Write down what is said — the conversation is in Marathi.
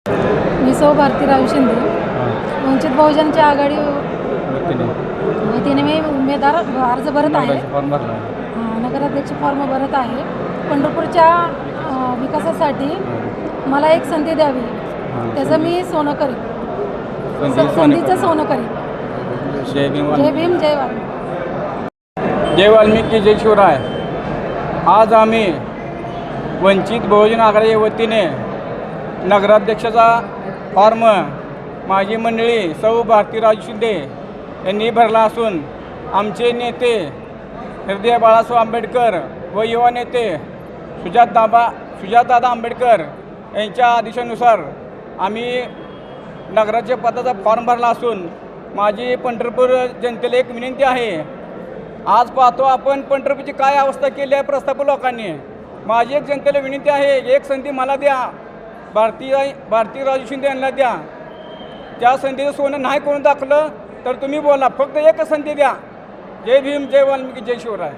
मी सौ भारतीराव शिंदे, वंचित बहुजनची आघाडी वतीने मी उमेदवार अर्ज भरत आहे. नगराध्यक्ष फॉर्म भरत आहे. पंढरपूरच्या विकासासाठी मला एक संधी द्यावी, त्याचं मी सोनं करीन, संधीचं सोनं करीन. जय भीम, जय वाल्मिकी. जय वाल्मिकी, जय शिवराय. आज आम्ही वंचित बहुजन आघाडीच्या वतीने नगराध्यक्षाचा फॉर्म माझी मंडळी सौ भारतीराव शिंदे यांनी भरला असून आमचे नेते हृदय बाळासाहेब आंबेडकर व युवा नेते सुजातदादा आंबेडकर यांच्या आदेशानुसार आम्ही नगराध्यक्ष पदाचा फॉर्म भरला असून माझी पंढरपूर जनतेला एक विनंती आहे. आज पाहतो आपण पंढरपूरची काय अवस्था केली आहे प्रस्थापित लोकांनी. माझी एक जनतेला विनंती आहे, एक संधी मला द्या, भारतीराव शिंदे यांना द्या. त्या संधीचं सोनं नाही करून दाखवलं तर तुम्ही बोला, फक्त एक संधी द्या. जय भीम, जय वाल्मिकी, जय शिवराय.